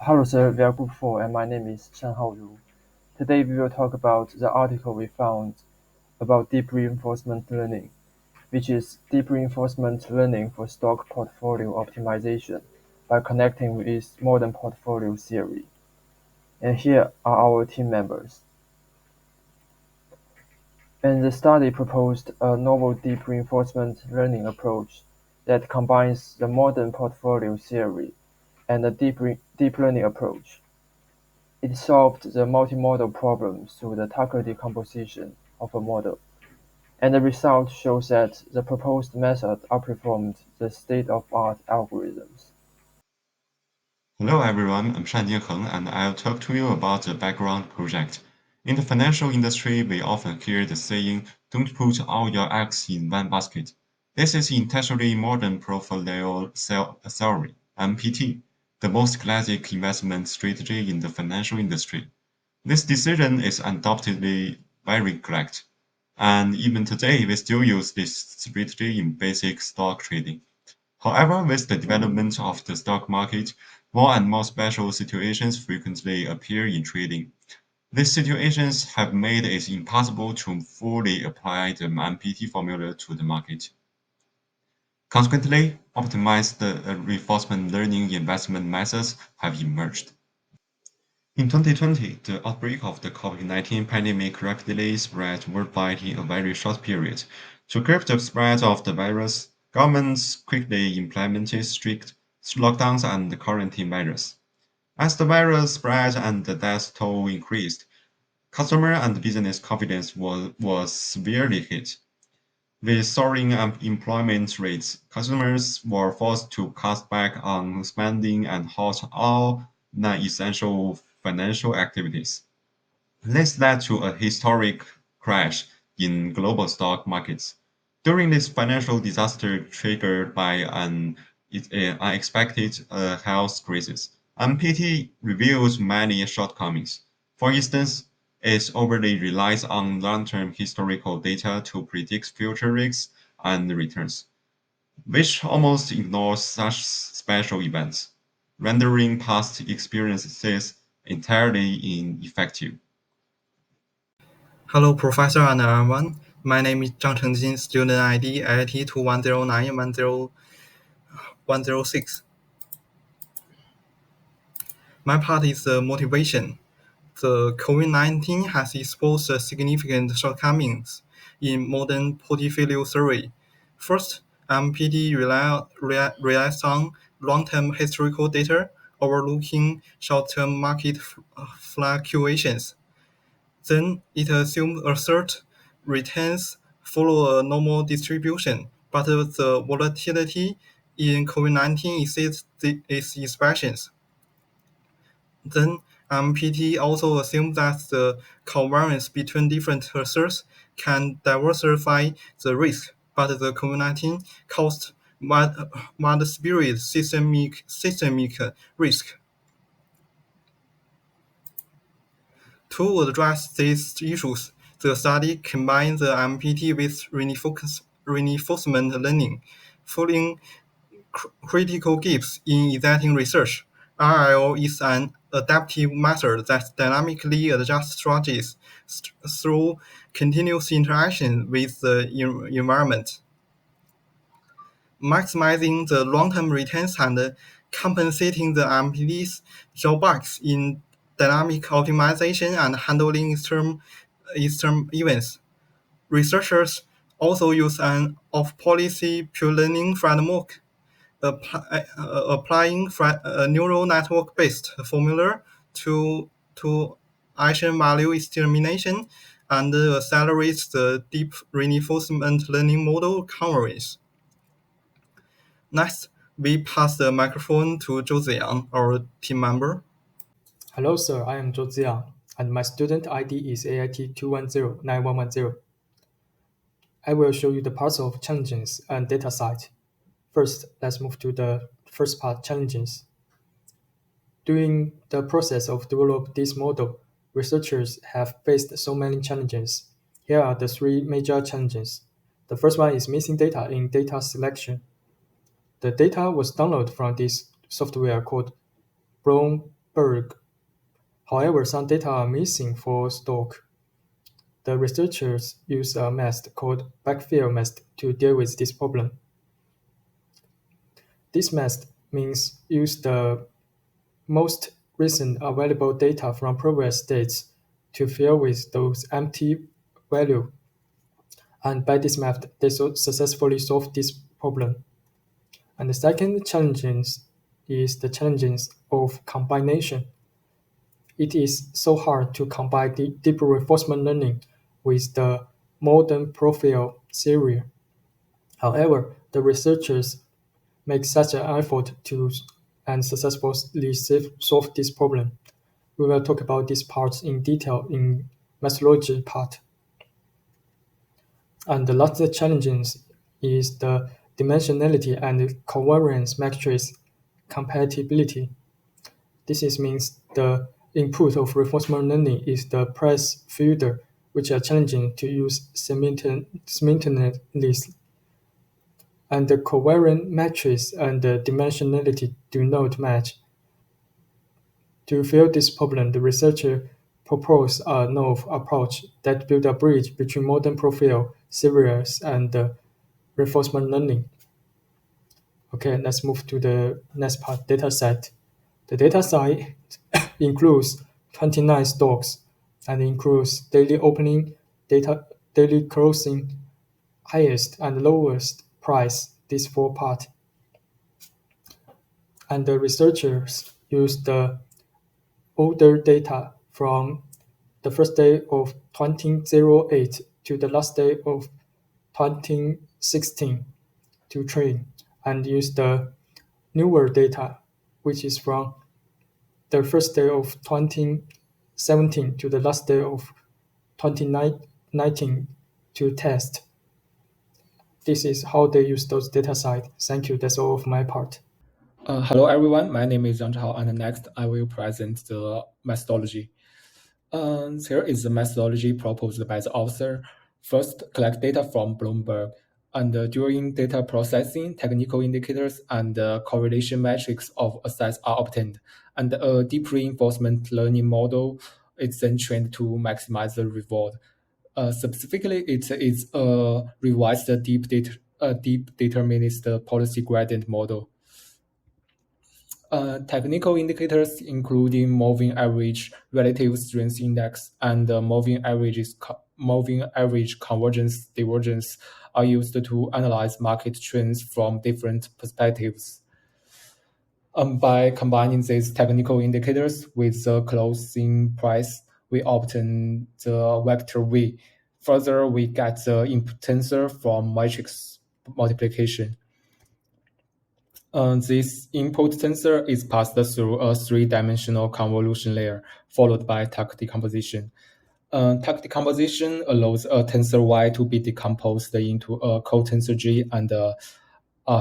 Hello, sir. We are Group 4, and my name is Shan Haoru. Today we will talk about the article we found about deep reinforcement learning, which is deep reinforcement learning for stock portfolio optimization by connecting with modern portfolio theory. And here are our team members. And the study proposed a novel deep reinforcement learning approach that combines the modern portfolio theory and the deep learning approach. It solved the multimodal problem through the Tucker decomposition of a model, and the result shows that the proposed method outperformed the state-of-art algorithms. Hello everyone, I'm Shanjin Heng and I'll talk to you about the background project. In the financial industry, we often hear the saying, don't put all your eggs in one basket. This is intentionally modern portfolio theory, MPT, the most classic investment strategy in the financial industry. This decision is undoubtedly very correct. And even today, we still use this strategy in basic stock trading. However, with the development of the stock market, more and more special situations frequently appear in trading. These situations have made it impossible to fully apply the MPT formula to the market. Consequently, optimized reinforcement learning investment methods have emerged. In 2020, the outbreak of the COVID-19 pandemic rapidly spread worldwide in a very short period. To curb the spread of the virus, governments quickly implemented strict lockdowns and quarantine measures. As the virus spread and the death toll increased, customer and business confidence was severely hit. With soaring employment rates, customers were forced to cut back on spending and halt all non-essential financial activities. This led to a historic crash in global stock markets. During this financial disaster triggered by an unexpected health crisis, MPT reveals many shortcomings. For instance, it overly relies on long-term historical data to predict future risks and returns, which almost ignores such special events, rendering past experiences entirely ineffective. Hello, Professor and everyone. My name is Zhang Chengjin, student ID AIT210910106. My part is the motivation. The COVID-19 has exposed significant shortcomings in modern portfolio theory. First, MPT relies on long-term historical data, overlooking short-term market fluctuations. Then it assumes a cert returns follow a normal distribution, but the volatility in COVID-19 exceeds its expectations. Then MPT also assumes that the covariance between different asserts can diversify the risk, but the COVID-19 caused widespread systemic risk. To address these issues, the study combines the MPT with reinforcement learning, filling critical gaps in existing research. RL is an adaptive method that dynamically adjusts strategies through continuous interaction with the environment, maximizing the long-term returns and compensating the MPT's drawbacks in dynamic optimization and handling extreme events. Researchers also use an off-policy pure learning framework, applying a neural network-based formula to action value extermination and accelerates the deep reinforcement learning model convergence. Next, we pass the microphone to Zhou Ziyang, our team member. Hello, sir. I am Zhou Ziang, and my student ID is AIT2109110. I will show you the parts of challenges and data site. First, let's move to the first part, challenges. During the process of developing this model, researchers have faced so many challenges. Here are the three major challenges. The first one is missing data in data selection. The data was downloaded from this software called Bloomberg Berg. However, some data are missing for stock. The researchers use a method called backfill method to deal with this problem. This method means use the most recent available data from previous states to fill with those empty values. And by this method, they successfully solve this problem. And the second challenge is the challenges of combination. It is so hard to combine the deep reinforcement learning with the modern profile theory. However, the researchers make such an effort to and successfully solve this problem. We will talk about this part in detail in methodology part. And the last challenges is the dimensionality and covariance matrix compatibility. This means the input of reinforcement learning is the price filter, which are challenging to use simultaneously. And the covariant matrix and the dimensionality do not match. To fill this problem, the researcher proposed a novel approach that built a bridge between modern profile series and reinforcement learning. Okay, let's move to the next part, dataset. The dataset includes 29 stocks and includes daily opening, daily closing, highest and lowest price, these four parts. And the researchers used the older data from the first day of 2008 to the last day of 2016 to train, and use the newer data, which is from the first day of 2017 to the last day of 2019 to test. This is how they use those data sets. Thank you. That's all of my part. Hello, everyone. My name is Zhang Chao, and next I will present the methodology. Here is the methodology proposed by the author. First, collect data from Bloomberg, and during data processing, technical indicators and correlation metrics of assets are obtained, and a deep reinforcement learning model is then trained to maximize the reward. Specifically, it is a revised deep determinist policy gradient model. Technical indicators including moving average, relative strength index, and moving average convergence divergence are used to analyze market trends from different perspectives. By combining these technical indicators with the closing price, we obtain the vector V. Further, we get the input tensor from matrix multiplication. This input tensor is passed through a three-dimensional convolution layer, followed by tuck decomposition. Tuck decomposition allows a tensor Y to be decomposed into a cotensor G and a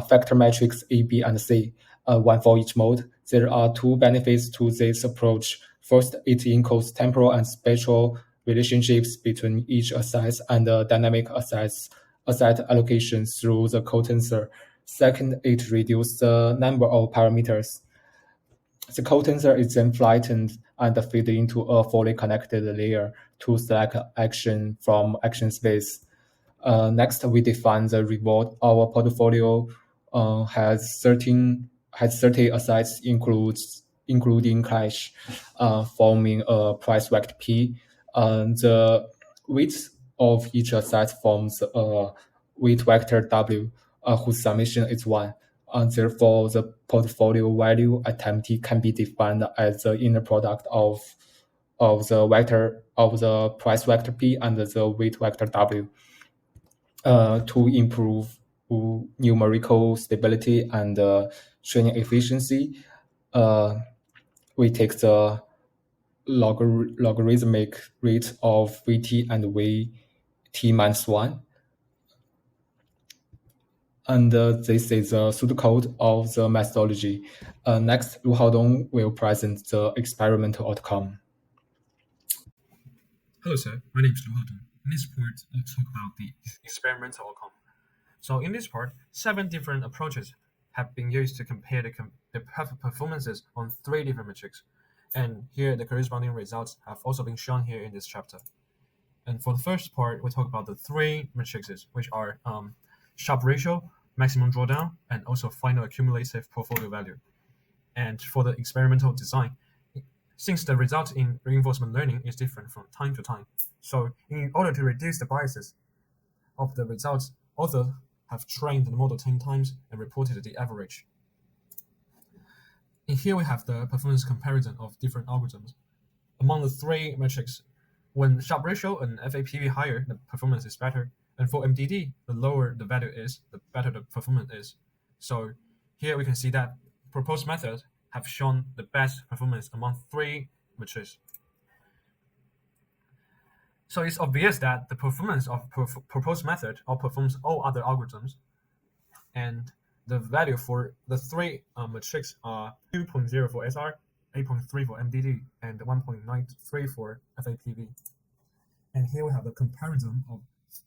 factor matrix A, B, and C, one for each mode. There are two benefits to this approach. First, it encodes temporal and spatial relationships between each asset and dynamic asset allocation through the cotensor. Second, it reduces the number of parameters. The cotensor is then flattened and fed into a fully connected layer to select action from action space. Next, we define the reward. Our portfolio has 30 assets, including cash, forming a price vector P. The weight of each asset forms a weight vector W, whose summation is 1. Therefore, the portfolio value at time t can be defined as the inner product of the price vector P and the weight vector W. To improve numerical stability and training efficiency, we take the logarithmic rate of Vt and Vt minus 1. And this is the pseudocode of the methodology. Next, Lu Haodong will present the experimental outcome. Hello, sir. My name is Lu Haodong. In this part, I'll talk about the experimental outcome. So in this part, 7 different approaches have been used to compare the performances on 3 different metrics. And here the corresponding results have also been shown here in this chapter. And for the first part, we talk about the three matrices, which are Sharpe ratio, maximum drawdown, and also final accumulative portfolio value. And for the experimental design, since the result in reinforcement learning is different from time to time, so in order to reduce the biases of the results, authors have trained the model 10 times and reported the average. And here we have the performance comparison of different algorithms. Among the three metrics, when Sharpe ratio and FAPV higher, the performance is better. And for MDD, the lower the value is, the better the performance is. So here we can see that proposed methods have shown the best performance among three metrics. So it's obvious that the performance of proposed method outperforms all other algorithms. And the value for the three metrics are 2.0 for SR, 8.3 for MDD, and 1.93 for FAPV. And here we have the comparison of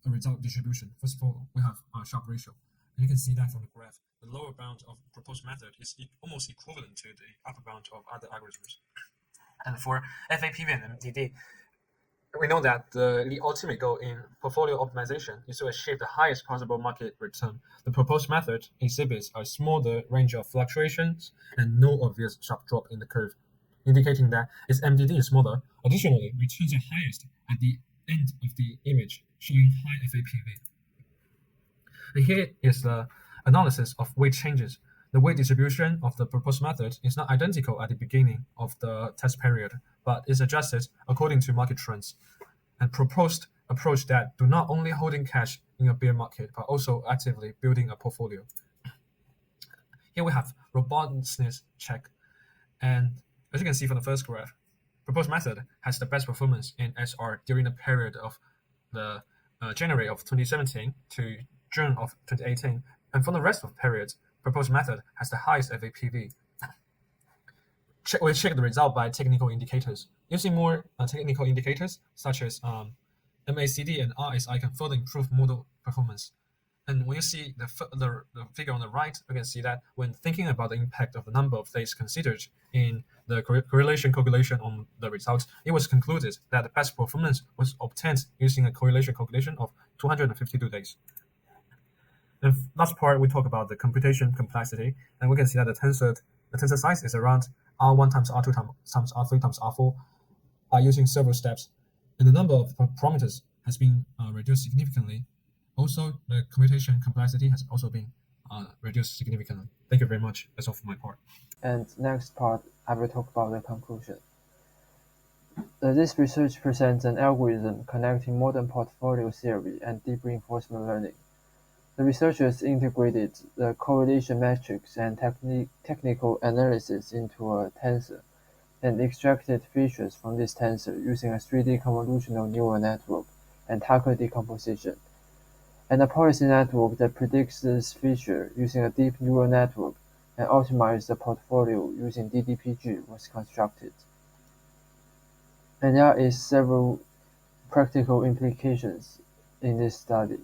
the result distribution. First of all, we have a Sharpe ratio. And you can see that from the graph. The lower bound of proposed method is almost equivalent to the upper bound of other algorithms. And for FAPV and MDD, we know that the ultimate goal in portfolio optimization is to achieve the highest possible market return. The proposed method exhibits a smaller range of fluctuations and no obvious sharp drop in the curve, indicating that its MDD is smaller. Additionally, returns are highest at the end of the image, showing high FAPV. And here is the analysis of weight changes. The weight distribution of the proposed method is not identical at the beginning of the test period, but is adjusted according to market trends. And proposed approach that do not only holding cash in a bear market, but also actively building a portfolio. Here we have robustness check. And as you can see from the first graph, proposed method has the best performance in SR during the period of the January of 2017 to June of 2018. And for the rest of periods, proposed method has the highest FAPV. We check the result by technical indicators. Using more technical indicators, such as MACD and RSI, can further improve model performance. And when you see the figure on the right, you can see that when thinking about the impact of the number of days considered in the correlation calculation on the results, it was concluded that the best performance was obtained using a correlation calculation of 252 days. And last part, we talk about the computation complexity, and we can see that the tensor size is around R1 times R2 times R3 times R4 by using several steps, and the number of parameters has been reduced significantly. Also, the computation complexity has also been reduced significantly. Thank you very much. That's all for my part. And next part, I will talk about the conclusion. This research presents an algorithm connecting modern portfolio theory and deep reinforcement learning. The researchers integrated the correlation matrix and technical analysis into a tensor, and extracted features from this tensor using a 3D convolutional neural network and Tucker decomposition. And a policy network that predicts this feature using a deep neural network and optimizes the portfolio using DDPG was constructed. And there is several practical implications in this study.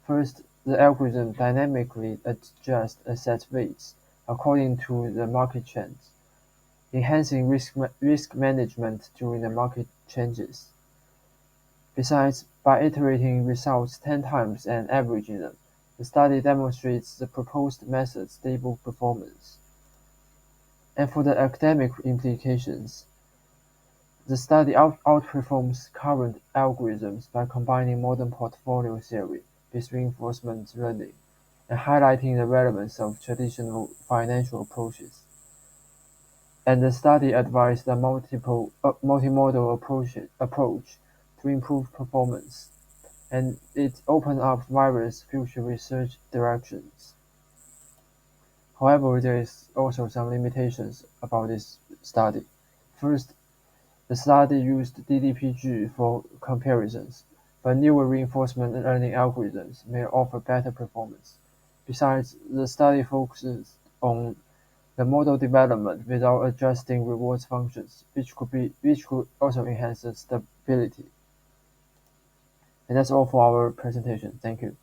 First, the algorithm dynamically adjusts asset weights according to the market trends, enhancing risk management during the market changes. Besides, by iterating results 10 times and averaging them, the study demonstrates the proposed method's stable performance. And for the academic implications, the study outperforms current algorithms by combining modern portfolio theory with reinforcement learning, and highlighting the relevance of traditional financial approaches. And the study advised a multimodal approach to improve performance, and it opened up various future research directions. However, there is also some limitations about this study. First, the study used DDPG for comparisons, but newer reinforcement learning algorithms may offer better performance. Besides, the study focuses on the model development without adjusting rewards functions, which could also enhance the stability. And that's all for our presentation. Thank you.